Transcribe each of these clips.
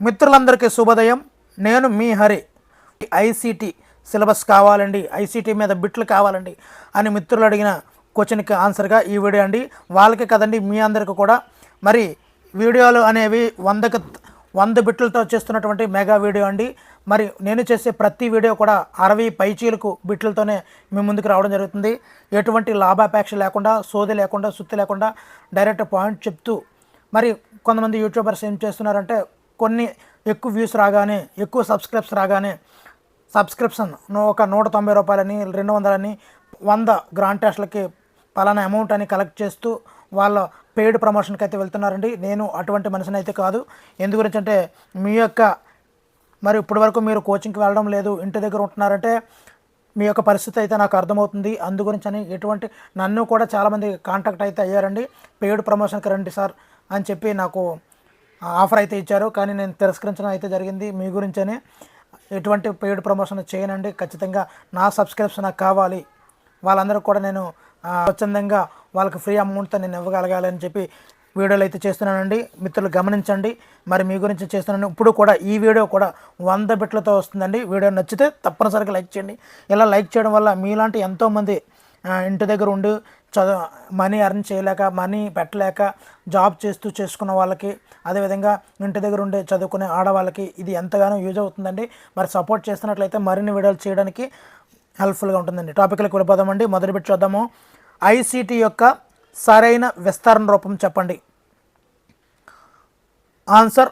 మిత్రులందరికీ శుభోదయం. నేను మీ హరి. ఐసీటీ సిలబస్ కావాలండి, ఐసీటీ మీద బిట్లు కావాలండి అని మిత్రులు అడిగిన క్వశ్చన్కి ఆన్సర్గా ఈ వీడియో అండి. వాళ్ళకి కదండి, మీ అందరికీ కూడా. మరి వీడియోలు అనేవి 100 బిట్లతో చేస్తున్నటువంటి మెగా వీడియో అండి. మరి నేను చేసే ప్రతి వీడియో కూడా 60 పైచీలకు బిట్లతోనే మీ ముందుకు రావడం జరుగుతుంది. ఎటువంటి లాభాపేక్ష లేకుండా, సోది లేకుండా, సుత్తి లేకుండా డైరెక్ట్ పాయింట్ చెప్తూ, మరి కొంతమంది యూట్యూబర్స్ ఏం చేస్తున్నారంటే, కొన్ని ఎక్కువ వ్యూస్ రాగానే, ఎక్కువ సబ్స్క్రిప్షన్ ఒక 190 రూపాయలని, 200 అని, 100 గ్రాండ్ టెస్ట్లకి పలానా అమౌంట్ అని కలెక్ట్ చేస్తూ వాళ్ళ పెయిడ్ ప్రమోషన్కి అయితే వెళ్తున్నారండి. నేను అటువంటి మనిషిని అయితే కాదు. ఎందు గురించి అంటే, మీ యొక్క మరి ఇప్పటి వరకు మీరు కోచింగ్కి వెళ్ళడం లేదు, ఇంటి దగ్గర ఉంటున్నారంటే మీ యొక్క పరిస్థితి అయితే నాకు అర్థమవుతుంది. అందు గురించి అని నన్ను కూడా చాలామంది కాంటాక్ట్ అయితే అయ్యారండి. పెయిడ్ ప్రమోషన్కి రండి సార్ అని చెప్పి నాకు ఆఫర్ అయితే ఇచ్చారు. కానీ నేను తిరస్కరించడం అయితే జరిగింది. మీ గురించని ఎటువంటి పెయిడ్ ప్రమోషన్ చేయనండి. ఖచ్చితంగా నా సబ్స్క్రిప్షన్ నాకు కావాలి. వాళ్ళందరూ కూడా నేను స్వచ్ఛందంగా వాళ్ళకి ఫ్రీ అమౌంట్తో నేను ఇవ్వగలగాలి అని చెప్పి వీడియోలు అయితే చేస్తున్నానండి. మిత్రులు గమనించండి. మరి మీ గురించి చేస్తున్నాను. ఇప్పుడు కూడా ఈ వీడియో కూడా 100 బిట్లతో వస్తుందండి. వీడియో నచ్చితే తప్పనిసరిగా లైక్ చేయండి. ఇలా లైక్ చేయడం వల్ల మీలాంటి ఎంతోమంది ఇంటి దగ్గర ఉండి మనీ ఎర్న్ చేయలేక, మనీ పెట్టలేక, జాబ్ చేసుకున్న వాళ్ళకి, అదేవిధంగా ఇంటి దగ్గర ఉండే చదువుకునే ఆడవాళ్ళకి ఇది ఎంతగానో యూజ్ అవుతుందండి. మరి సపోర్ట్ చేస్తున్నట్లయితే మరిన్ని వీడియోలు చేయడానికి హెల్ప్ఫుల్గా ఉంటుందండి. టాపిక్లకు వెళ్ళిపోదామండి. మొదటి బిట్ చూద్దాము. ఐసీటీ యొక్క సరైన విస్తరణ రూపం చెప్పండి. Answer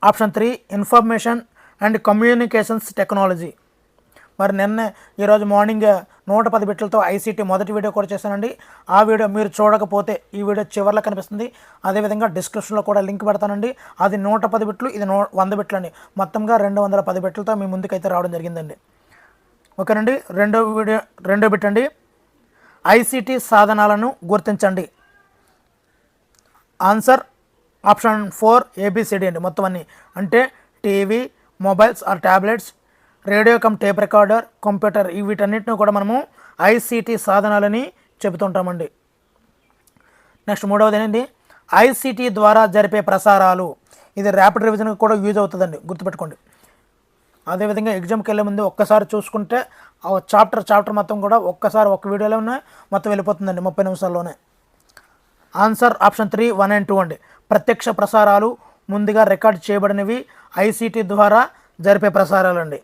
option 3 information and communications technology. మరి ఈరోజు మార్నింగ్ 110 బిట్లతో ఐసీటీ మొదటి వీడియో కూడా చేశానండి. ఆ వీడియో మీరు చూడకపోతే ఈ వీడియో చివరిలో కనిపిస్తుంది. అదేవిధంగా డిస్క్రిప్షన్లో కూడా లింక్ పెడతానండి. అది 110 బిట్లు, ఇది 100 బిట్లు అండి. మొత్తంగా 210 బిట్లతో మీ ముందుకైతే రావడం జరిగిందండి. ఓకేనండి. రెండో బిట్ అండి. ఐసీటీ సాధనాలను గుర్తించండి. ఆన్సర్ ఆప్షన్ 4 ఏబిసిడి అండి. మొత్తం అన్నీ అంటే TV, mobiles or tablets, radio cum tape recorder, computer, వీటన్నిటిని కూడా మనము ఐసీటీ సాధనాలని చెబుతుంటామండి. నెక్స్ట్ మూడవది ఏంటి? ఐసీటీ ద్వారా జరిపే ప్రసారాలు. ఇది ర్యాపిడ్ రివిజన్కి కూడా యూజ్ అవుతుందండి, గుర్తుపెట్టుకోండి. అదేవిధంగా ఎగ్జామ్కి వెళ్ళే ముందు ఒక్కసారి చూసుకుంటే చాప్టర్ మొత్తం కూడా ఒక్క వీడియోలోనే మొత్తం వెళ్ళిపోతుందండి 30 నిమిషాల్లోనే. ఆన్సర్ ఆప్షన్ 3 1 and 2 అండి. ప్రత్యక్ష ప్రసారాలు ముందుగా రికార్డ్ చేయబడినవి ఐసీటీ ద్వారా జరిపే ప్రసారాలండి,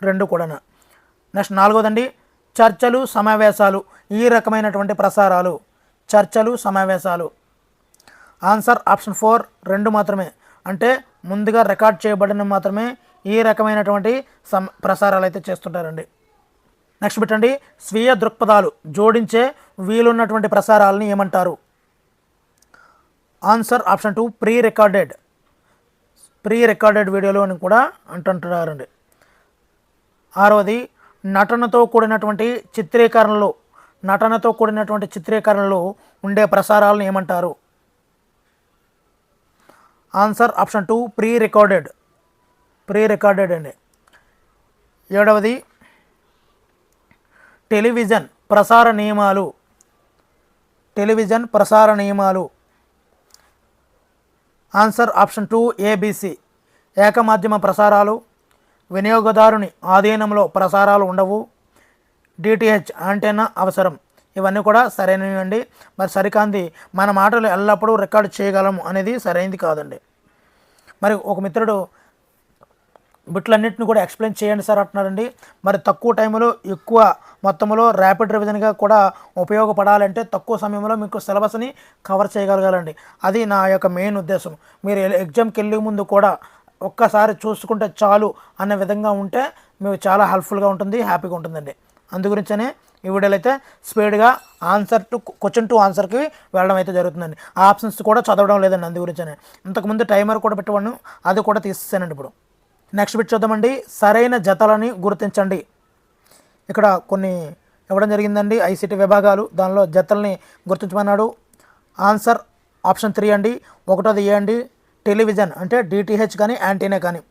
రెండు కూడా. నెక్స్ట్ నాలుగోదండి. చర్చలు, సమావేశాలు, ఈ రకమైనటువంటి ప్రసారాలు. చర్చలు, సమావేశాలు. ఆన్సర్ ఆప్షన్ 4 2 మాత్రమే. అంటే ముందుగా రికార్డ్ చేయబడిన మాత్రమే ఈ రకమైనటువంటి ప్రసారాలు అయితే చేస్తుంటారండి. నెక్స్ట్ పెట్టండి. స్వీయ దృక్పథాలు జోడించే వీలున్నటువంటి ప్రసారాలని ఏమంటారు? ఆన్సర్ ఆప్షన్ 2 ప్రీ రికార్డెడ్ వీడియోలు అని కూడా అంటుంటారండి. ఆరవది. నటనతో కూడినటువంటి చిత్రీకరణలో ఉండే ప్రసారాలను ఏమంటారు? ఆన్సర్ ఆప్షన్ 2 ప్రీ రికార్డెడ్ అండి. ఏడవది. టెలివిజన్ ప్రసార నియమాలు. Answer option 2 ABC. ఏకమాధ్యమ ప్రసారాలు, వినియోగదారుని ఆధీనంలో ప్రసారాలు ఉండవు, డిటిహెచ్ యాంటెన్నా అవసరం. ఇవన్నీ కూడా సరైనవి అండి. మరి సరికాంది మన మాటలు ఎల్లప్పుడూ రికార్డు చేయగలము అనేది సరైనది కాదండి. మరి ఒక మిత్రుడు బిట్లన్నింటిని కూడా ఎక్స్ప్లెయిన్ చేయండి సార్ అంటున్నారండి. మరి తక్కువ టైంలో ఎక్కువ మొత్తంలో ర్యాపిడ్ రివిజన్గా కూడా ఉపయోగపడాలంటే తక్కువ సమయంలో మీకు సిలబస్ని కవర్ చేయగలగాలండి. అది నా యొక్క మెయిన్ ఉద్దేశం. మీరు ఎగ్జామ్కి వెళ్ళే ముందు కూడా ఒక్కసారి చూసుకుంటే చాలు అనే విధంగా ఉంటే మీకు చాలా హెల్ప్ఫుల్గా ఉంటుంది, హ్యాపీగా ఉంటుందండి. అందుగురించనే ఈ వీడియోలో అయితే స్పీడ్గా క్వశ్చన్ టు ఆన్సర్కి వెళ్ళడం అయితే జరుగుతుందండి. ఆ ఆప్షన్స్ కూడా చదవడం లేదండి. అందుగురించనే ఇంతకుముందు టైమర్ కూడా పెట్టేవాడిని, అది కూడా తీసేసానండి ఇప్పుడు. నెక్స్ట్ బిట్ చూద్దామండి. సరైన జతలని గుర్తించండి. ఇక్కడ కొన్ని ఇవ్వడం జరిగిందండి, ఐసీటీ విభాగాలు. దానిలో జతల్ని గుర్తించమన్నాడు. ఆన్సర్ ఆప్షన్ 3 అండి. ఒకటోది ఏ అండి, టెలివిజన్ అంటే డిటిహెచ్ కానీ యాంటీనా కానీ.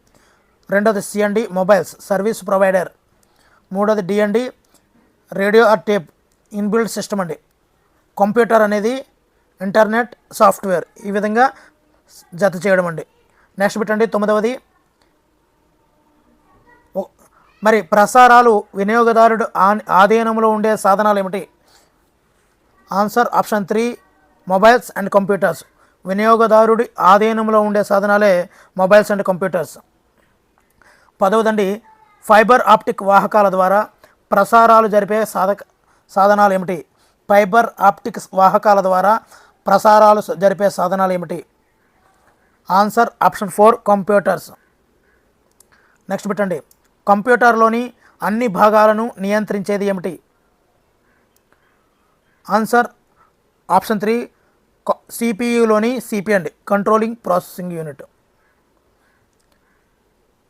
రెండోది సి అండి, మొబైల్స్ సర్వీస్ ప్రొవైడర్. మూడోది డి అండి, radio or tape inbuilt system అండి. కంప్యూటర్ అనేది ఇంటర్నెట్ సాఫ్ట్వేర్. ఈ విధంగా జత చేయడం అండి. నెక్స్ట్ బిట్ అండి 9వది, మరి ప్రసారాలు వినియోగదారుడు ఆధీనంలో ఉండే సాధనాలు ఏమిటి? Answer option 3 mobiles and computers. వినియోగదారుడి ఆధీనంలో ఉండే సాధనాలే మొబైల్స్ అండ్ కంప్యూటర్స్. 10వదండి, ఫైబర్ ఆప్టిక్ వాహకాల ద్వారా ప్రసారాలు జరిపే సాధనాలు ఏమిటి? ఫైబర్ ఆప్టిక్ వాహకాల ద్వారా ప్రసారాలు జరిపే సాధనాలు ఏమిటి? Answer option 4 computers. Next bit అండి, కంప్యూటర్లోని అన్ని భాగాలను నియంత్రించేది ఏమిటి? ఆన్సర్ ఆప్షన్ 3 సిపియులోని సిపి అండి, కంట్రోలింగ్ ప్రాసెసింగ్ యూనిట్.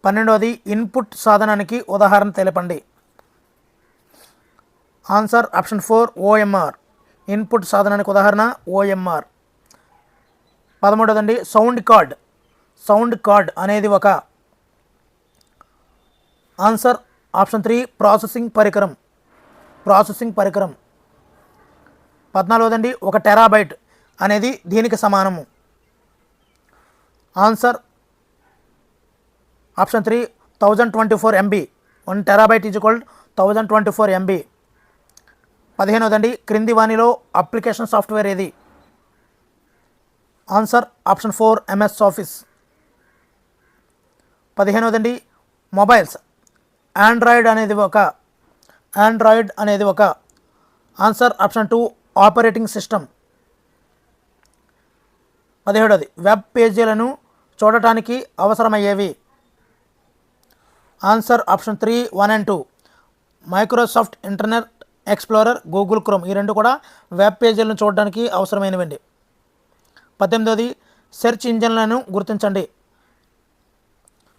12వది, ఇన్పుట్ సాధనానికి ఉదాహరణ తెలపండి. Answer option 4 OMR. ఇన్పుట్ సాధనానికి ఉదాహరణ ఓఎంఆర్. 13వదండి, సౌండ్ కార్డ్. సౌండ్ కార్డ్ అనేది ఒక ఆన్సర్ ఆప్షన్ 3 ప్రాసెసింగ్ పరికరం. ప్రాసెసింగ్ పరికరం. 14వదండి, 1 టెరాబైట్ అనేది దీనికి సమానము. Answer option 3 1024 MB. 1 terabyte is equal 1024 MB. 15వదండి, క్రింది వానిలో అప్లికేషన్ సాఫ్ట్వేర్ ఏది? Answer option 4 MS office. 15వదండి, మొబైల్స్. ఆండ్రాయిడ్ అనేది ఒక ఆన్సర్ ఆప్షన్ 2 ఆపరేటింగ్ సిస్టమ్. 17వది, వెబ్ పేజీలను చూడటానికి అవసరమయ్యేవి. Answer option 3 1 and 2. Microsoft Internet Explorer, Google Chrome, ఈ రెండు కూడా వెబ్ పేజీలను చూడడానికి అవసరమైనవండి. 18వది, సెర్చ్ ఇంజిన్లను గుర్తించండి.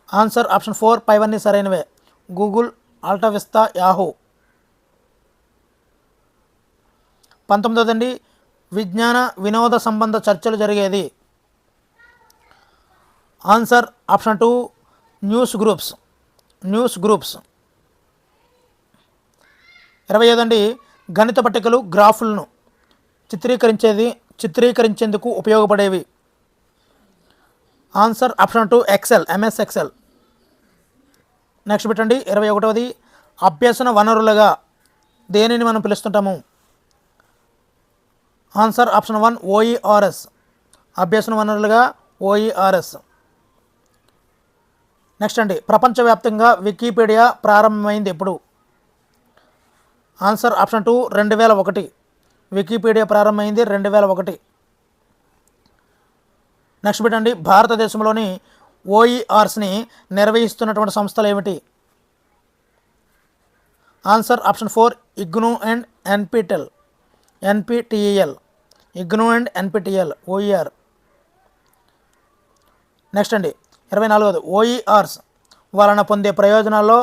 ఆన్సర్ ఆప్షన్ 4 పైవన్నీ సరైనవే. Google, ఆల్టావిస్తా, Yahoo. 19వదండి, విజ్ఞాన వినోద సంబంధ చర్చలు జరిగేది. Answer option 2 news groups. 20వదండి, గణిత పట్టికలు గ్రాఫులను చిత్రీకరించేందుకు ఉపయోగపడేవి. Answer option 2 Excel, MS Excel. Next పెట్టండి 21వది, అభ్యసన వనరులుగా దేనిని మనం పిలుస్తుంటాము? Answer option 1 OERS. అభ్యసన వనరులుగా OERS. నెక్స్ట్ అండి, ప్రపంచవ్యాప్తంగా వికీపీడియా ప్రారంభమైంది ఎప్పుడు? Answer option 2 2001. వికీపీడియా ప్రారంభమైంది 2001. నెక్స్ట్ పెట్టండి, భారతదేశంలోని OERSని నిర్వహిస్తున్నటువంటి సంస్థలు ఏమిటి? Answer option 4 IGNOU and NPTEL. IGNOU and NPTEL OER. Next అండి 24వది, OERS వలన పొందే ప్రయోజనాల్లో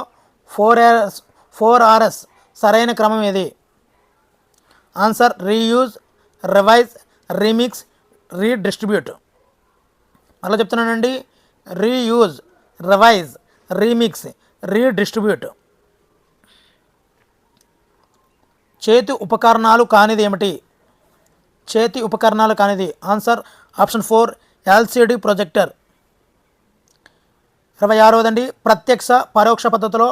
4Rs సరైన క్రమం ఏది? Answer reuse, revise, remix, redistribute. అలా చెప్తున్నానండి, రీయూజ్, రివైజ్, రీమిక్స్, రీడిస్ట్రిబ్యూట్. చేతి ఉపకరణాలు కానిది ఏమిటి? చేతి ఉపకరణాలు కానిది ఆన్సర్ ఆప్షన్ 4 LCD ప్రొజెక్టర్. 26వదండి, ప్రత్యక్ష పరోక్ష పద్ధతిలో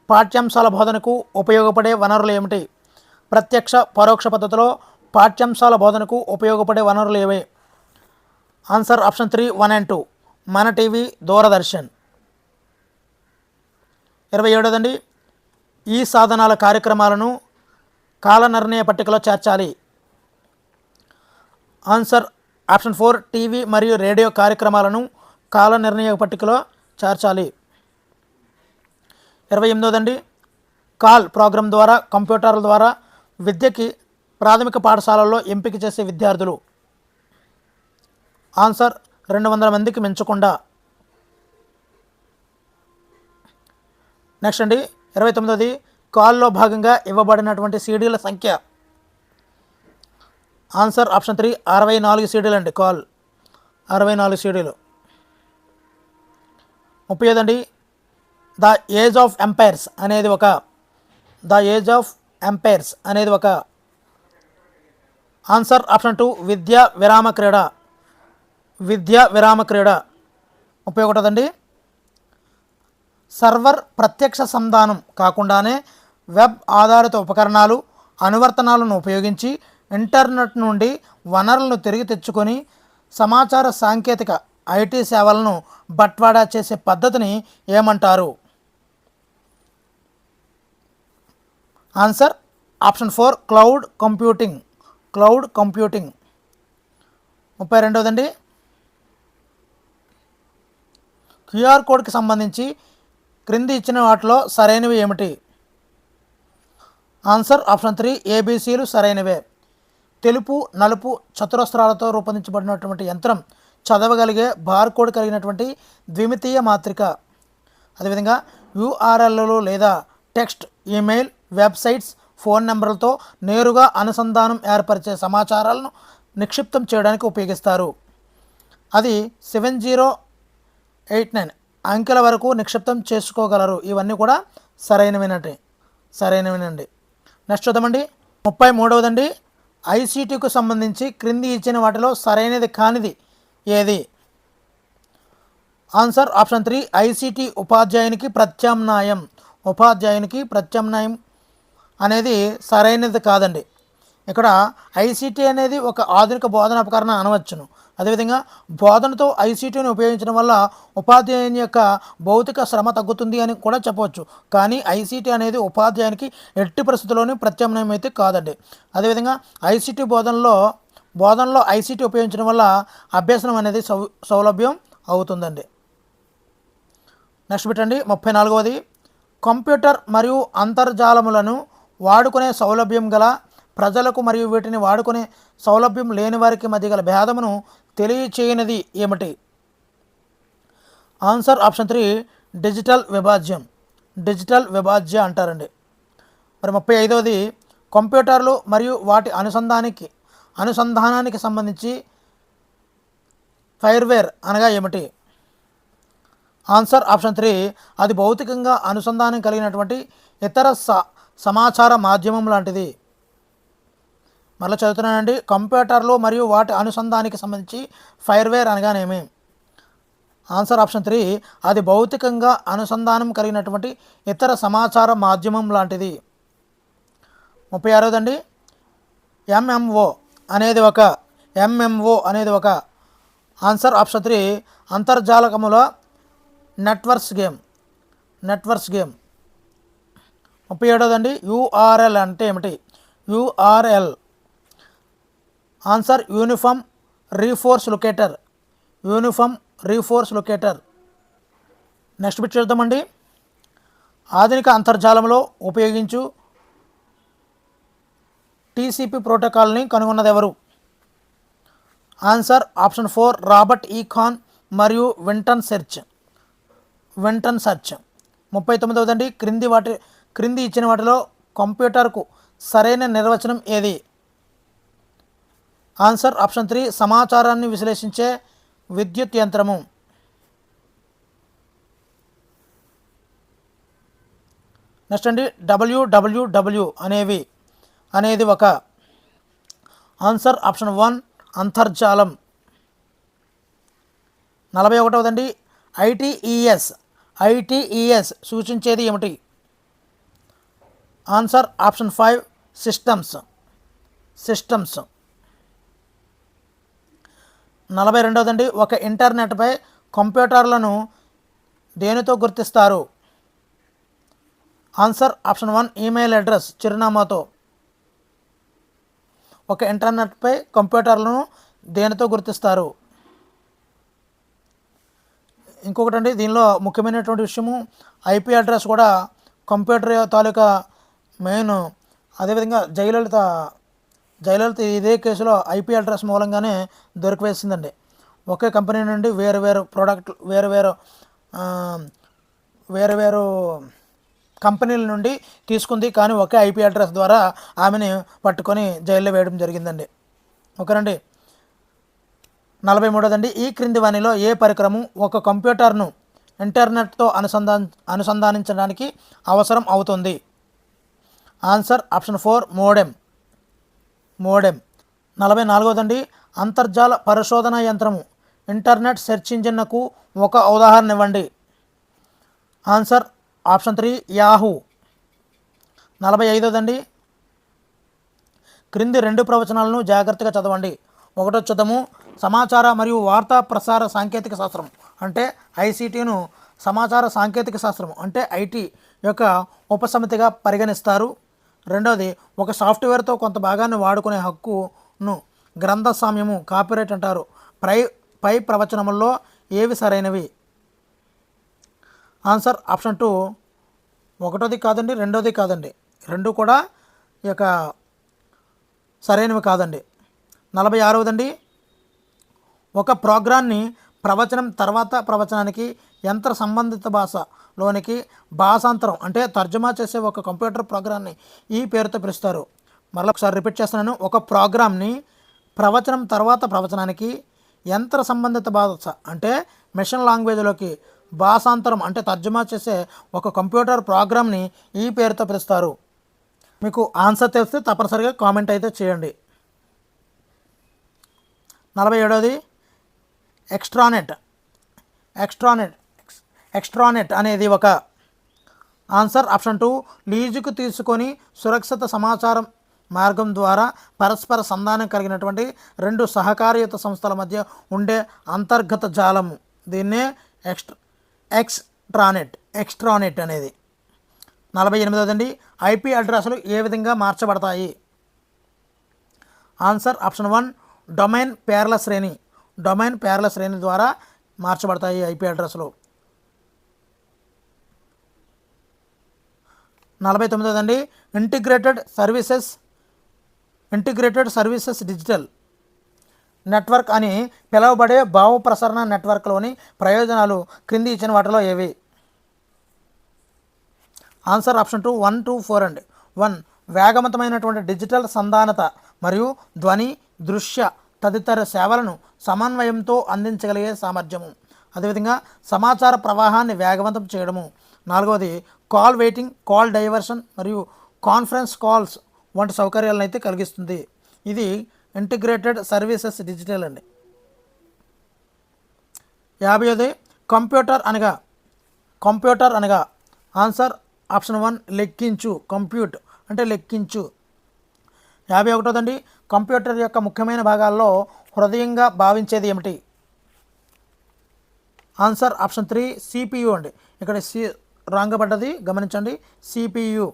పాఠ్యాంశాల బోధనకు ఉపయోగపడే వనరులు ఏమిటి? ప్రత్యక్ష పరోక్ష పద్ధతిలో పాఠ్యాంశాల బోధనకు ఉపయోగపడే వనరులు ఏవి? Answer option 3 1 and 2. మన టీవీ, దూరదర్శన్. 27వదండి, ఈ సాధనాల కార్యక్రమాలను కాల నిర్ణయ పట్టికలో చేర్చాలి. ఆన్సర్ ఆప్షన్ 4 టీవీ మరియు రేడియో కార్యక్రమాలను కాల నిర్ణయ పట్టికలో చేర్చాలి. 28వదండి, కాల్ ప్రోగ్రాం ద్వారా కంప్యూటర్ల ద్వారా విద్యకి ప్రాథమిక పాఠశాలల్లో ఎంపిక చేసే విద్యార్థులు. ఆన్సర్ 200 మందికి మించకుండా. నెక్స్ట్ అండి 29వది, కాల్లో భాగంగా ఇవ్వబడినటువంటి సీడీల సంఖ్య. ఆన్సర్ ఆప్షన్ 3 64 సీడీలు అండి. కాల్ 64 సీడీలు. 30వదండి, ద ఏజ్ ఆఫ్ ఎంపైర్స్ అనేది ఒక ఆన్సర్ ఆప్షన్ 2 విద్యా విరామ క్రీడ. 31 31 సర్వర్ ప్రత్యక్ష సంధానం కాకుండానే వెబ్ ఆధారిత ఉపకరణాలు అనువర్తనాలను ఉపయోగించి ఇంటర్నెట్ నుండి వనరులను తిరిగి తెచ్చుకొని సమాచార సాంకేతిక ఐటీ సేవలను బట్వాడా చేసే పద్ధతిని ఏమంటారు? Answer option 4 cloud computing. Cloud computing. 32 QR కోడ్కి సంబంధించి క్రింది ఇచ్చిన వాటిలో సరైనవి ఏమిటి? ఆన్సర్ ఆప్షన్ 3 ఏబీసీలు సరైనవే. తెలుపు నలుపు చతురస్రాలతో రూపొందించబడినటువంటి యంత్రం చదవగలిగే బార్కోడ్ కలిగినటువంటి ద్విమితీయ మాత్రిక. అదేవిధంగా యూఆర్ఎల్లు లేదా టెక్స్ట్, ఈమెయిల్, వెబ్సైట్స్, ఫోన్ నెంబర్లతో నేరుగా అనుసంధానం ఏర్పరిచే సమాచారాలను నిక్షిప్తం చేయడానికి ఉపయోగిస్తారు. అది 7089 అంకెల వరకు నిక్షిప్తం చేసుకోగలరు. ఇవన్నీ కూడా సరైనవినండి. నెక్స్ట్ చూద్దామండి. 33 ఐసీటీకు సంబంధించి క్రింది ఇచ్చిన వాటిలో సరైనది కానిది ఏది? ఆన్సర్ ఆప్షన్ 3 ఐసీటీ ఉపాధ్యాయునికి ప్రత్యామ్నాయం. ఉపాధ్యాయునికి ప్రత్యామ్నాయం అనేది సరైనది కాదండి. ఇక్కడ ఐసీటీ అనేది ఒక ఆధునిక బోధనోపకరణ అనవచ్చును. అదేవిధంగా బోధనతో ఐసీటీని ఉపయోగించడం వల్ల ఉపాధ్యాయుని యొక్క భౌతిక శ్రమ తగ్గుతుంది అని కూడా చెప్పవచ్చు. కానీ ఐసీటీ అనేది ఉపాధ్యాయునికి ఎట్టి పరిస్థితుల్లోనూ ప్రత్యామ్నాయం అయితే కాదండి. అదేవిధంగా ఐసీటీ బోధనలో ఐసీటీ ఉపయోగించడం వల్ల అభ్యసనం అనేది సౌలభ్యం అవుతుందండి. నెక్స్ట్ పెట్టండి. 34 కంప్యూటర్ మరియు అంతర్జాలములను వాడుకునే సౌలభ్యం గల ప్రజలకు మరియు వీటిని వాడుకునే సౌలభ్యం లేని వారికి మధ్య గల భేదమును తెలియచేయనిది ఏమిటి? ఆన్సర్ ఆప్షన్ 3 డిజిటల్ విభాజ్యం. డిజిటల్ విభాజ్య అంటారండి. మరి 35 కంప్యూటర్లు మరియు వాటి అనుసంధానానికి సంబంధించి ఫైర్వేర్ అనగా ఏమిటి? ఆన్సర్ ఆప్షన్ 3 అది భౌతికంగా అనుసంధానం కలిగినటువంటి ఇతర సమాచార మాధ్యమం లాంటిది. మళ్ళీ చదువుతున్నానండి. కంప్యూటర్లు మరియు వాటి అనుసంధానానికి సంబంధించి ఫైర్వేర్ అనగానేమి? ఆన్సర్ ఆప్షన్ 3 అది భౌతికంగా అనుసంధానం కలిగినటువంటి ఇతర సమాచార మాధ్యమం లాంటిది. 36 ఎంఎంఓ అనేది ఒక ఆన్సర్ ఆప్షన్ 3 అంతర్జాలకముల నెట్వర్క్స్ గేమ్. 37 యూఆర్ఎల్ అంటే ఏమిటి? URL answer uniform resource locator. Next bit చూద్దామండి. ఆధునిక అంతర్జాలంలో ఉపయోగించు టీసీపీ ప్రోటోకాల్ని కనుగొన్నది ఎవరు? ఆన్సర్ ఆప్షన్ 4 రాబర్ట్ ఈ ఖాన్ మరియు వింటన్ సెర్చ్. 39 క్రింది ఇచ్చిన వాటిలో కంప్యూటర్కు సరైన నిర్వచనం ఏది? ఆన్సర్ ఆప్షన్ 3 సమాచారాన్ని విశ్లేషించే విద్యుత్ యంత్రము. నెక్స్ట్ అండి. డబ్ల్యూడబ్ల్యూడబ్ల్యూ అనేది ఒక ఆన్సర్ ఆప్షన్ 1 అంతర్జాలం. 41 ఐటీఈఎస్ సూచించేది ఏమిటి? Answer option 5 systems. 42 ఒక ఇంటర్నెట్పై కంప్యూటర్లను దేనితో గుర్తిస్తారు? ఆన్సర్ ఆప్షన్ 1 ఈమెయిల్ అడ్రస్ చిరునామాతో. ఒక ఇంటర్నెట్పై కంప్యూటర్లను దేనితో గుర్తిస్తారు? ఇంకొకటండి, దీనిలో ముఖ్యమైనటువంటి విషయము ఐపీ అడ్రస్ కూడా కంప్యూటర్ తాలూకా మెయిన్. అదేవిధంగా జయలలిత ఇదే కేసులో ఐపీ అడ్రస్ మూలంగానే దొరికివేసిందండి. ఒకే కంపెనీ నుండి వేరు కంపెనీల నుండి తీసుకుంది, కానీ ఒకే ఐపీ అడ్రస్ ద్వారా ఆమెని పట్టుకొని జైల్లో వేయడం జరిగిందండి. ఓకేనండి. 43 ఈ క్రింది వానిలో ఏ పరికరము ఒక కంప్యూటర్ను ఇంటర్నెట్తో అనుసంధానించడానికి అవసరం అవుతుంది? Answer option 4 modem. 44 అంతర్జాల పరిశోధన యంత్రము ఇంటర్నెట్ సెర్చ్ ఇంజిన్కు ఒక ఉదాహరణ ఇవ్వండి. Answer option 3 Yahoo. 45దండి, క్రింది 2 ప్రవచనాలను జాగ్రత్తగా చదవండి. ఒకటో చూద్దాము. సమాచార మరియు వార్తా ప్రసార సాంకేతిక శాస్త్రం అంటే ఐసీటీను సమాచార సాంకేతిక శాస్త్రం అంటే ఐటీ యొక్క ఉపసమితిగా పరిగణిస్తారు. రెండవది, ఒక సాఫ్ట్వేర్తో కొంత భాగాన్ని వాడుకునే హక్కును గ్రంథస్వామ్యము కాపీరైట్ అంటారు. పై ప్రవచనముల్లో ఏవి సరైనవి? ఆన్సర్ ఆప్షన్ 2 ఒకటోది కాదండి, రెండోది కాదండి, రెండు కూడా ఈ యొక్క సరైనవి కాదండి. 46దండి, ఒక ప్రోగ్రామ్ని ప్రవచనం తర్వాత ప్రవచనానికి యంత్ర సంబంధిత భాషలోనికి భాషాంతరం అంటే తర్జుమా చేసే ఒక కంప్యూటర్ ప్రోగ్రామ్ని ఈ పేరుతో పిలుస్తారు. మరలా ఒకసారి రిపీట్ చేస్తున్నాను. ఒక ప్రోగ్రామ్ని ప్రవచనం తర్వాత ప్రవచనానికి యంత్ర సంబంధిత భాష అంటే మెషిన్ లాంగ్వేజ్లోకి భాషాంతరం అంటే తర్జుమా చేసే ఒక కంప్యూటర్ ప్రోగ్రామ్ని ఈ పేరుతో పిలుస్తారు. మీకు ఆన్సర్ తెలిస్తే తప్పనిసరిగా కామెంట్ అయితే చేయండి. 47ది, ఎక్స్ట్రానెట్. ఎక్స్ట్రానెట్ అనేది ఒక ఆన్సర్ ఆప్షన్ 2 లీజుకు తీసుకొని సురక్షిత సమాచారం మార్గం ద్వారా పరస్పర సంధానం కలిగినటువంటి 2 సహకారయుత సంస్థల మధ్య ఉండే అంతర్గత జాలము. దీన్నే ఎక్స్ట్రానెట్ అనేది. 48దండి, ఐపీ అడ్రస్లు ఏ విధంగా మార్చబడతాయి? ఆన్సర్ ఆప్షన్ 1 డొమైన్ పేర్ల శ్రేణి ద్వారా మార్చబడతాయి ఐపీ అడ్రస్లు. 49దండి, ఇంటిగ్రేటెడ్ సర్వీసెస్ డిజిటల్ నెట్వర్క్ అని పిలువబడే భావ ప్రసరణ నెట్వర్క్లోని ప్రయోజనాలు క్రింది ఇచ్చిన వాటిలో ఏవి? ఆన్సర్ ఆప్షన్ 2 1 2 4 అండి. 1 వేగవంతమైనటువంటి డిజిటల్ సంధానత మరియు ధ్వని, దృశ్య తదితర సేవలను సమన్వయంతో అందించగలిగే సామర్థ్యము. అదేవిధంగా సమాచార ప్రవాహాన్ని వేగవంతం చేయడము. 4వది కాల్ వెయిటింగ్, కాల్ డైవర్షన్ మరియు కాన్ఫరెన్స్ కాల్స్ వంటి సౌకర్యాలను అయితే కలిగిస్తుంది. ఇది ఇంటిగ్రేటెడ్ సర్వీసెస్ డిజిటల్ అండి. 50ది కంప్యూటర్ అనగా ఆన్సర్ ఆప్షన్ 1 లెక్కించు, కంప్యూట్ అంటే లెక్కించు. 51దండి, కంప్యూటర్ యొక్క ముఖ్యమైన భాగాల్లో హృదయంగా భావించేది ఏమిటి? ఆన్సర్ ఆప్షన్ 3 సిపియు అండి. ఇక్కడ రాంగ్ పడ్డది, గమనించండి, సిపియు.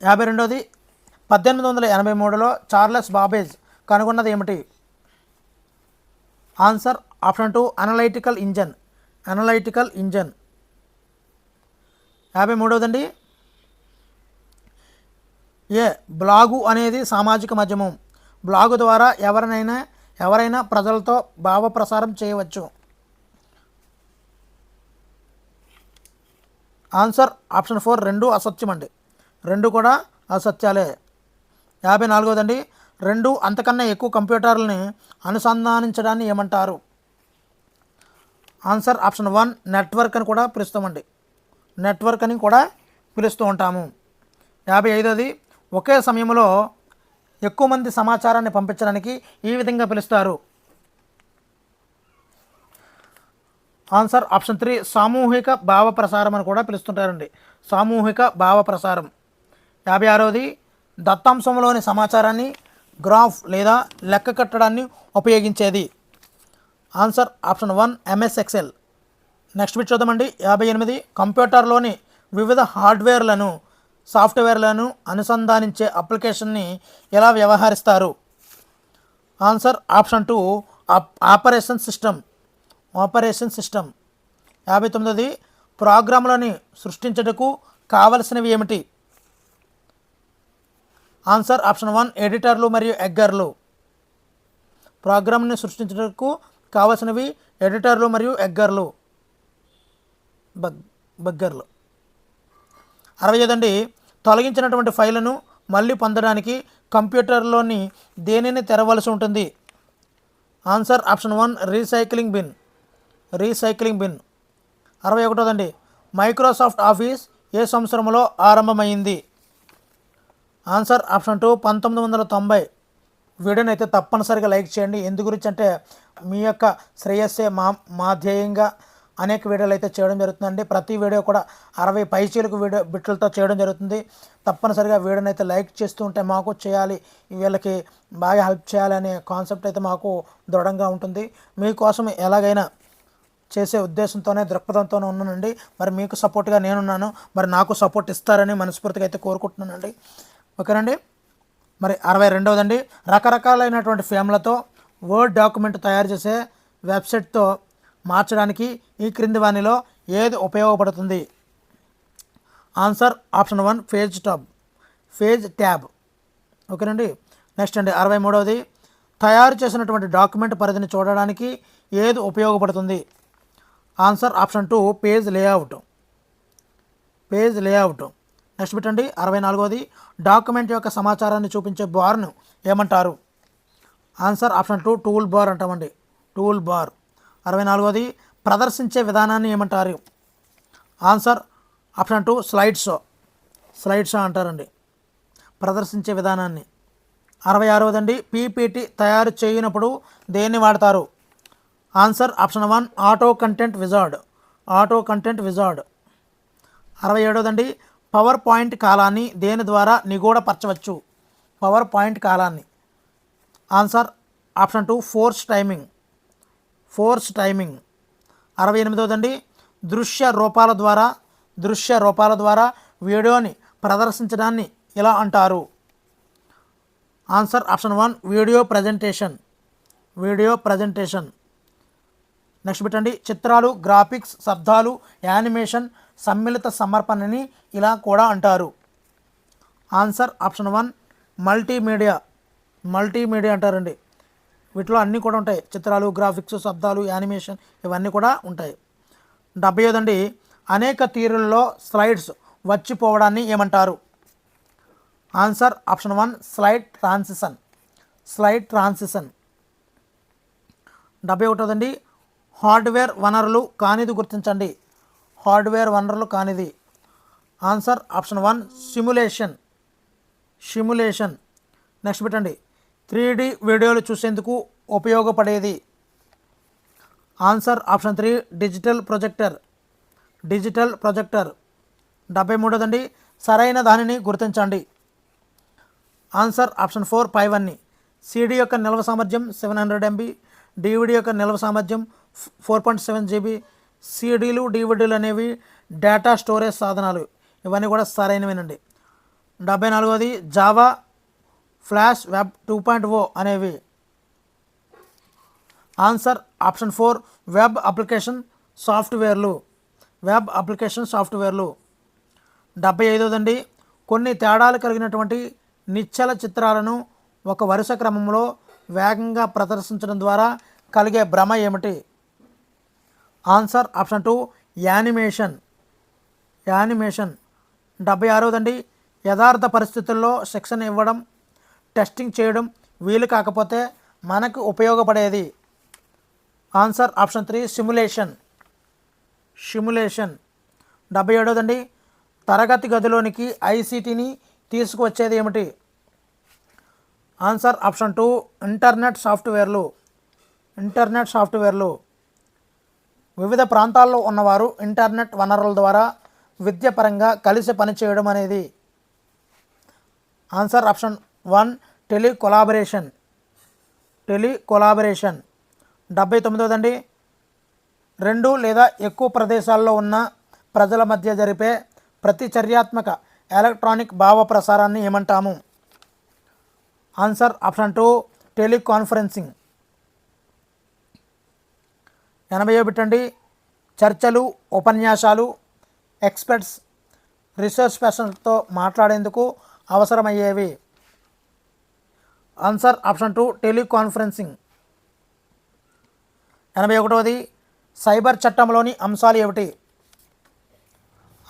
52ది 1883లో చార్లెస్ బాబేజ్ కనుగొన్నది ఏమిటి? Answer option 2 analytical engine. 53దండి, బ్లాగు అనేది సామాజిక మాధ్యమం. బ్లాగు ద్వారా ఎవరైనా ప్రజలతో భావ ప్రసారం చేయవచ్చు. ఆన్సర్ ఆప్షన్ 4 2 అసత్యం అండి, 2 కూడా అసత్యాలే. 54దండి, 2 అంతకన్నా ఎక్కువ కంప్యూటర్లని అనుసంధానించడాన్ని ఏమంటారు? ఆన్సర్ ఆప్షన్ 1 నెట్వర్క్ అని కూడా పిలుస్తామండి, నెట్వర్క్ అని కూడా పిలుస్తూ ఉంటాము. 55ది ఒకే సమయంలో ఎక్కువ మంది సమాచారాన్ని పంపించడానికి ఈ విధంగా పిలుస్తారు. ఆన్సర్ ఆప్షన్ 3 సామూహిక భావ ప్రసారం అని కూడా పిలుస్తుంటారండి, సామూహిక భావ ప్రసారం. 56ది దత్తాంశంలోని సమాచారాన్ని గ్రాఫ్ లేదా లెక్క కట్టడాన్ని ఉపయోగించేది. Answer option 1 MS Excel. Next bit చూద్దామండి. 58 కంప్యూటర్లోని వివిధ హార్డ్వేర్లను సాఫ్ట్వేర్లను అనుసంధానించే అప్లికేషన్ని ఎలా వ్యవహరిస్తారు? Answer option 2 operation system. 59ది ప్రోగ్రాంలను సృష్టించుటకు కావలసినవి ఏమిటి? ఆన్సర్ ఆప్షన్ 1 ఎడిటర్లు మరియు ఎగ్గర్లు. ప్రోగ్రామ్ని సృష్టించుటకు కావలసినవి ఎడిటర్లు మరియు ఎగ్గర్లు, బగ్గర్లు. 65దండి, తొలగించినటువంటి ఫైళ్ళను మళ్ళీ పొందడానికి కంప్యూటర్లోని దేనిని తెరవలసి ఉంటుంది? Answer option 1 recycling bin. 61దండి, మైక్రోసాఫ్ట్ ఆఫీస్ ఏ సంవత్సరంలో ఆరంభమైంది? Answer option 2 1990. వీడియోని అయితే తప్పనిసరిగా లైక్ చేయండి. ఎందు గురించి అంటే మీ యొక్క శ్రేయస్సే మా ధ్యేయంగా అనేక వీడియోలు అయితే చేయడం జరుగుతుందండి. ప్రతి వీడియో కూడా 60 పైచీలకు వీడియో బిట్లతో చేయడం జరుగుతుంది. తప్పనిసరిగా వీడియోని అయితే లైక్ చేస్తూ ఉంటే మాకు చేయాలి, వీళ్ళకి బాగా హెల్ప్ చేయాలి అనే కాన్సెప్ట్ అయితే మాకు దృఢంగా ఉంటుంది. మీకోసం ఎలాగైనా చేసే ఉద్దేశంతోనే దృక్పథంతోనే ఉన్నానండి. మరి మీకు సపోర్ట్గా నేనున్నాను. మరి నాకు సపోర్ట్ ఇస్తారని మనస్ఫూర్తిగా అయితే కోరుకుంటున్నానండి. ఓకేనండి. మరి 62వదండి, రకరకాలైనటువంటి ఫేమ్లతో వర్డ్ డాక్యుమెంట్ తయారు చేసే వెబ్సైట్తో మార్చడానికి ఈ క్రింది వానిలో ఏది ఉపయోగపడుతుంది? Answer option 1 page tab. ఓకేనండి. నెక్స్ట్ అండి 63వది, తయారు చేసినటువంటి డాక్యుమెంట్ పరిధిని చూడడానికి ఏది ఉపయోగపడుతుంది? Answer option 2 page layout. Next పెట్టండి 64వది, డాక్యుమెంట్ యొక్క సమాచారాన్ని చూపించే బార్ను ఏమంటారు? ఆన్సర్ ఆప్షన్ 2 టూల్ బార్ అంటామండి. 64వది, ప్రదర్శించే విధానాన్ని ఏమంటారు? ఆన్సర్ ఆప్షన్ 2 స్లైడ్ షో అంటారండి ప్రదర్శించే విధానాన్ని. 66వదండి, పీపీటీ తయారు చేయనప్పుడు దేన్ని వాడతారు? Answer option 1 auto content wizard. 67వదండి, పవర్ పాయింట్ కాలాన్ని దేని ద్వారా నిగూఢపరచవచ్చు? పవర్ పాయింట్ కాలాన్ని. Answer option 2 force timing. 68వదండి, దృశ్య రూపాల ద్వారా వీడియోని ప్రదర్శించడాన్ని ఇలా అంటారు? Answer option 1 video presentation. Next పెట్టండి, చిత్రాలు, గ్రాఫిక్స్, శబ్దాలు, యానిమేషన్ సమ్మిళిత సమర్పణని ఇలా కూడా అంటారు? ఆన్సర్ ఆప్షన్ 1 మల్టీమీడియా అంటారండి. వీటిలో అన్నీ కూడా ఉంటాయి, చిత్రాలు, గ్రాఫిక్స్, శబ్దాలు, యానిమేషన్ ఇవన్నీ కూడా ఉంటాయి. 70వదండి, అనేక తీరుల్లో స్లైడ్స్ వచ్చిపోవడాన్ని ఏమంటారు? Answer option 1 slide transition. 71వదండి, హార్డ్వేర్ వనరులు కానిది గుర్తించండి. Answer option 1 simulation. నెక్స్ట్ పెట్టండి, 3D వీడియోలు చూసేందుకు ఉపయోగపడేది? Answer option 3 digital projector. 73వదండి, సరైన దానిని గుర్తించండి. ఆన్సర్ ఆప్షన్ 4 పైవన్నీ. CD యొక్క నిల్వ సామర్థ్యం 700 MB, DVD యొక్క నిల్వ సామర్థ్యం 4.7 GB. CDలు, DVDలు అనేవి డేటా స్టోరేజ్ సాధనాలు, ఇవన్నీ కూడా సరైనవేనండి. 74వది, జావా, ఫ్లాష్, వెబ్ 2.0 అనేవి. ఆన్సర్ ఆప్షన్ 4 వెబ్ అప్లికేషన్ సాఫ్ట్వేర్లు. 75వదండి, కొన్ని తేడాలు కలిగినటువంటి నిశ్చల చిత్రాలను ఒక వరుస క్రమంలో వేగంగా ప్రదర్శించడం ద్వారా కలిగే భ్రమ ఏమిటి? Answer option 2 animation. 76వదండి, యథార్థ పరిస్థితుల్లో శిక్షణ ఇవ్వడం, టెస్టింగ్ చేయడం వీలు కాకపోతే మనకు ఉపయోగపడేది? Answer option 3 simulation. 77వదండి, తరగతి గదిలోనికి ICTని తీసుకువచ్చేది ఏమిటి? ఆన్సర్ ఆప్షన్ 2 ఇంటర్నెట్ సాఫ్ట్వేర్లు. వివిధ ప్రాంతాల్లో ఉన్నవారు ఇంటర్నెట్ వనరుల ద్వారా విద్య పరంగా కలిసి పనిచేయడం అనేది? Answer option 1 టెలికొలాబరేషన్. 79వదండి, 2 లేదా ఎక్కువ ప్రదేశాల్లో ఉన్న ప్రజల మధ్య జరిపే ప్రతిచర్యాత్మక ఎలక్ట్రానిక్ భావ ప్రసారాన్ని ఏమంటాము? Answer option 2 teleconferencing. 80 చర్చలు, ఉపన్యాసాలు, ఎక్స్పర్ట్స్, రీసెర్చ్ పర్సన్తో మాట్లాడేందుకు అవసరమయ్యేవి? Answer option 2 teleconferencing. 81వది, సైబర్ చట్టంలోని అంశాలు ఏమిటి?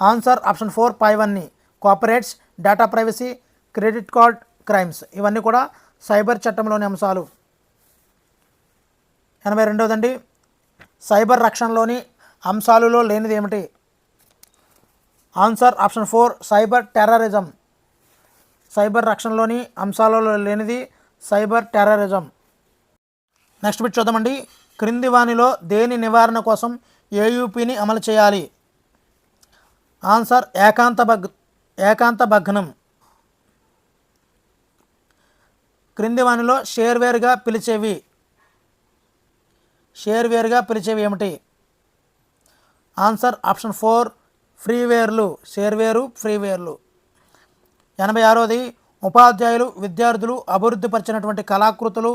ఆన్సర్ ఆప్షన్ 4 పైవన్నీ. Copyrights, data privacy, credit card crimes ఇవన్నీ కూడా సైబర్ చట్టంలోని అంశాలు. 82వదండి, సైబర్ రక్షణలోని అంశాలలో లేనిది ఏమిటి? Answer option 4 cyber terrorism. Cyber రక్షణలోని అంశాలలో లేనిది సైబర్ టెర్రరిజం. నెక్స్ట్ బిట్ చూద్దామండి. క్రింది వానిలో దేని నివారణ కోసం ఏయూపీని అమలు చేయాలి? ఆన్సర్ ఏకాంత భగ్నం. క్రింది వానిలో షేర్వేర్గా పిలిచేవి ఏమిటి? Answer option 4 ఫ్రీవేర్లు. ఫ్రీవేర్లు. 86వది ఉపాధ్యాయులు విద్యార్థులు అభివృద్ధి పరిచినటువంటి కళాకృతులు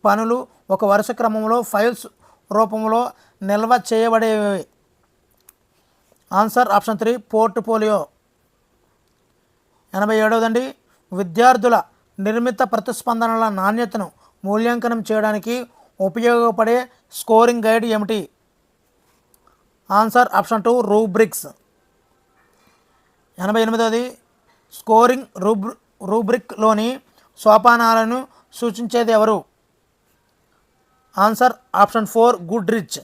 పనులు ఒక వరుస క్రమంలో ఫైల్స్ రూపంలో నిల్వ చేయబడేవి. Answer option 3 portfolio. 87వదండి విద్యార్థుల నిర్మిత ప్రతిస్పందనల నాణ్యతను మూల్యాంకనం చేయడానికి ఉపయోగపడే స్కోరింగ్ గైడ్ ఏమిటి? Answer option 2 rubrics. 88వది స్కోరింగ్ రూబ్రిక్లోని సోపానాలను సూచించేది ఎవరు? Answer option 4 Goodrich.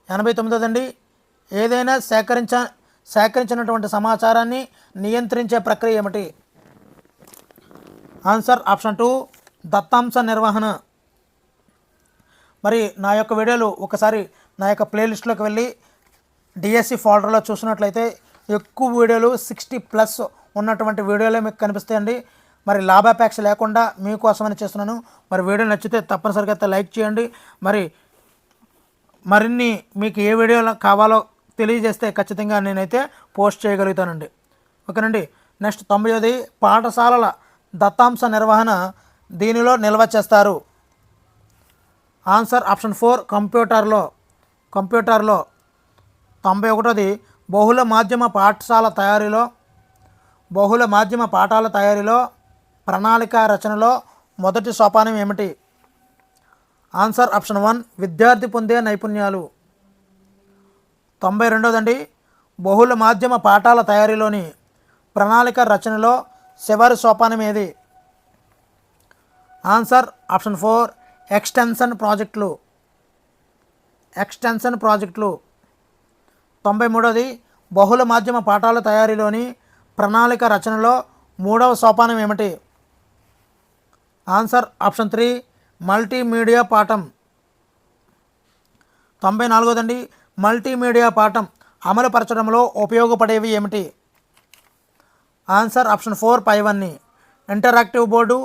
89వదండి ఏదైనా సేకరించినటువంటి సమాచారాన్ని నియంత్రించే ప్రక్రియ ఏమిటి? ఆన్సర్ ఆప్షన్ 2 దత్తాంశ నిర్వహణ. మరి నా యొక్క వీడియోలు ఒకసారి నా యొక్క ప్లేలిస్ట్లోకి వెళ్ళి డిఎస్సి ఫోల్డర్లో చూసినట్లయితే ఎక్కువ వీడియోలు 60+ ఉన్నటువంటి వీడియోలే మీకు కనిపిస్తాయండి. మరి లాభాపేక్ష లేకుండా మీకోసమని చేస్తున్నాను. మరి వీడియో నచ్చితే తప్పనిసరిగా అయితే లైక్ చేయండి. మరిన్ని మీకు ఏ వీడియోలు కావాలో తెలియజేస్తే ఖచ్చితంగా నేనైతే పోస్ట్ చేయగలుగుతానండి. ఓకేనండి. నెక్స్ట్ 90వది పాఠశాలల దత్తాంశ నిర్వహణ దీనిలో నిల్వ చేస్తారు. ఆన్సర్ ఆప్షన్ 4 కంప్యూటర్లో. 91వది బహుళ మాధ్యమ పాఠాల తయారీలో ప్రణాళిక రచనలో మొదటి సోపానం ఏమిటి? ఆన్సర్ ఆప్షన్ 1 విద్యార్థి పొందే నైపుణ్యాలు. 92వదండి బహుళ మాధ్యమ పాఠాల తయారీలోని ప్రణాళిక రచనలో చివరి సోపానం ఏది? ఆన్సర్ ఆప్షన్ 4 ఎక్స్టెన్షన్ ప్రాజెక్టులు. 93వది బహుళ మాధ్యమ పాఠాల తయారీలోని ప్రణాళిక రచనలో మూడవ సోపానం ఏమిటి? ఆన్సర్ ఆప్షన్ 3 మల్టీమీడియా పాఠం. 94వదండి మల్టీమీడియా పాఠం అమలుపరచడంలో ఉపయోగపడేవి ఏమిటి? ఆన్సర్ ఆప్షన్ 4 పైవన్నీ. ఇంటరాక్టివ్ బోర్డు,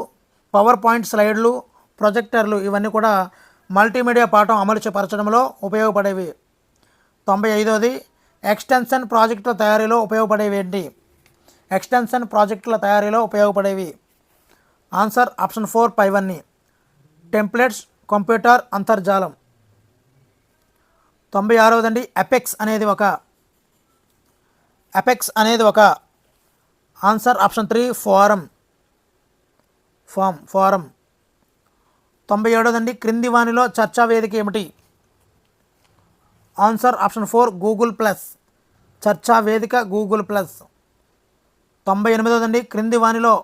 పవర్ పాయింట్ స్లైడ్లు, ప్రొజెక్టర్లు ఇవన్నీ కూడా మల్టీమీడియా పాఠం అమలుపరచడంలో ఉపయోగపడేవి. 95వది ఎక్స్టెన్షన్ ప్రాజెక్టుల తయారీలో ఉపయోగపడేవి. ఆన్సర్ ఆప్షన్ 4 పైవన్నీ. టెంప్లెట్స్, కంప్యూటర్ అంతర్జాలం. 96వదండి అపెక్స్ అనేది ఒక ఆన్సర్ ఆప్షన్ 3 ఫారం. 97వదండి క్రింది వానిలో చర్చా వేదిక ఏమిటి? Answer option 4 Google plus. చర్చా వేదిక గూగుల్ ప్లస్. 98వదండి క్రింది వానిలో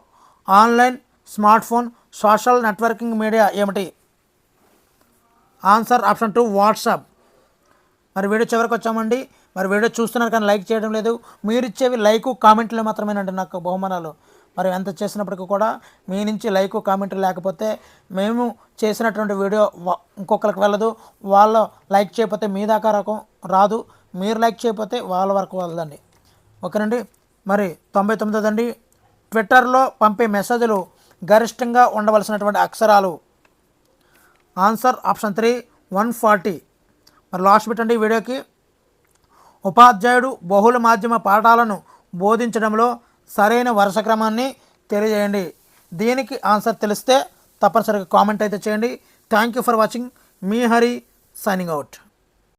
online smart phone social networking media ఏమిటి? Answer option 2 WhatsApp. మరి వీడియో చివరికి వచ్చామండి. మరి వీడియో చూస్తున్నారు కానీ లైక్ చేయడం లేదు. మీరు ఇచ్చేవి లైకు కామెంట్లు మాత్రమేనండి నాకు బహుమానాలు. మరి ఎంత చేసినప్పటికీ కూడా మీ నుంచి లైకు కామెంట్లు లేకపోతే మేము చేసినటువంటి వీడియో ఇంకొకరికి వెళ్ళదు. వాళ్ళు లైక్ చేయకపోతే మీ దాకా రాదు. మీరు లైక్ చేయకపోతే వాళ్ళ వరకు వెళ్ళదండి. ఓకేనండి. మరి 99వదండి ట్విట్టర్లో పంపే మెసేజ్లు గరిష్టంగా ఉండవలసినటువంటి అక్షరాలు. Answer option 3 140. మరి లాస్ట్ బిట్ అండి వీడియోకి. ఉపాధ్యాయుడు బహుళ మాధ్యమ పాఠాలను బోధించడంలో సరైన వరుస క్రమాన్ని తెలియజేయండి. దీనికి ఆన్సర్ తెలిస్తే తప్పనిసరిగా కామెంట్ అయితే చేయండి. Thank you for watching. Me Hari signing out.